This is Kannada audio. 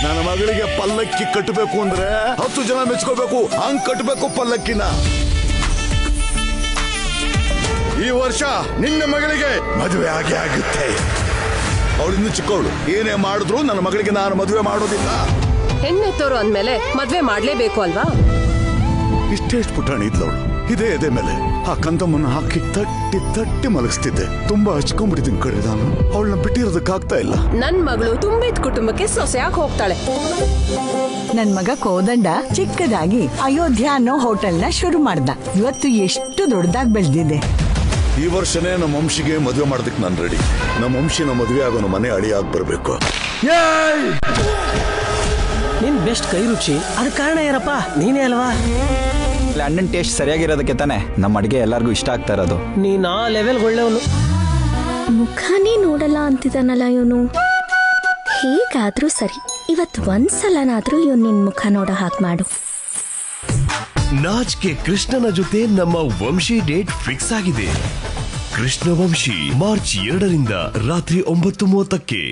ನನ್ನ ಮಗಳಿಗೆ ಪಲ್ಲಕ್ಕಿ ಕಟ್ಟಬೇಕು ಅಂದ್ರೆ 10 ಜನ ಮೆಚ್ಕೋಬೇಕು, ಹಂಗ್ ಕಟ್ಟಬೇಕು ಪಲ್ಲಕ್ಕಿನ. ಈ ವರ್ಷ ನಿನ್ನ ಮಗಳಿಗೆ ಮದುವೆ ಆಗುತ್ತೆ. ಅವಳಿಂದ ಚಿಕ್ಕವಳು, ಏನೇ ಮಾಡಿದ್ರು ನನ್ನ ಮಗಳಿಗೆ ನಾನು ಮದುವೆ ಮಾಡೋದಿಲ್ಲ. ಹೆಣ್ಣೆತ್ತೋರು ಅಂದ್ಮೇಲೆ ಮದ್ವೆ ಮಾಡ್ಲೇಬೇಕು ಅಲ್ವಾ? ಇಷ್ಟೇಷ್ಟು ಪುಟಾಣಿ ಇದ್ಲವಳು, ಇದೇ ಎದೆ ಮೇಲೆ ಆ ಕಂದಮ್ಮನ್ನ ಹಾಕಿ ತಟ್ಟಿ ತಟ್ಟಿ ಮಲಗಿಸ್ತಿದ್ದೆ. ತುಂಬಾ ಹಚ್ಕೊಂಡ್ಬಿಟ್ಟಿದ್ದೀನಿ ಕಡೆ ನಾನು. ಅವಳನ್ನ ಬಿಟ್ಟಿರೋದಕ್ಕಾಗ್ತಾ ಇಲ್ಲ. ನನ್ ಮಗಳು ತುಂಬಿದ ಕುಟುಂಬಕ್ಕೆ ಸೊಸೆಯಾಗಿ ಹೋಗ್ತಾಳೆ. ನನ್ ಮಗ ಕೋದಂಡ ಚಿಕ್ಕದಾಗಿ ಅಯೋಧ್ಯ ಅನ್ನೋ ಹೋಟೆಲ್ನ ಶುರು ಮಾಡ್ದ. ಇವತ್ತು ಎಷ್ಟು ದೊಡ್ಡದಾಗಿ ಬೆಳೆದಿದೆ. ಈ ವರ್ಷನೇ ನಮ್ಮ ವಂಶಿಗೆ ಮದುವೆ ಮಾಡೋದಕ್ಕೆ ನಾನು ರೆಡಿ. ನಮ್ಮ ವಂಶಿನ ಮದುವೆ ಆಗೋನು ಮನೆ ಅಳಿಯಾಗಿ ಬರ್ಬೇಕು. ನಿನ್ ಬೆಸ್ಟ್ ಕೈ ರುಚಿ, ಅದ ಕಾರಣ ಏನಪ್ಪ? ನೀನೇ ಅಲ್ವಾ? ಅಣ್ಣನ್ ಟೇಸ್ಟ್ ಸರಿಯಾಗಿರೋದಕ್ಕೆ ತಾನೆ ನಮ್ಮ ಅಡಿಗೆ ಎಲ್ಲರಿಗೂ ಇಷ್ಟ ಆಗ್ತಾ ಇರೋದು. ನೀನ್ ಆ ಲೆವೆಲ್ ಒಳ್ಳೆವನು. ಮುಖನೇ ನೋಡಲ್ಲ ಅಂತಿದ್ದಾನಲ್ಲ ಇವನು. ಹೇಗಾದ್ರೂ ಸರಿ, ಇವತ್ತು ಒಂದ್ಸಲನಾದ್ರೂ ಇವನ್ ನಿನ್ ಮುಖ ನೋಡೋ ಹಾಗೆ ಮಾಡು. ನಾಚ್ಕೆ ಕೃಷ್ಣನ ಜೊತೆ ನಮ್ಮ ವಂಶಿ ಡೇಟ್ ಫಿಕ್ಸ್ ಆಗಿದೆ. ಕೃಷ್ಣ ವಂಶಿ ಮಾರ್ಚ್ 2ರಿಂದ ರಾತ್ರಿ 9:30ಕ್ಕೆ.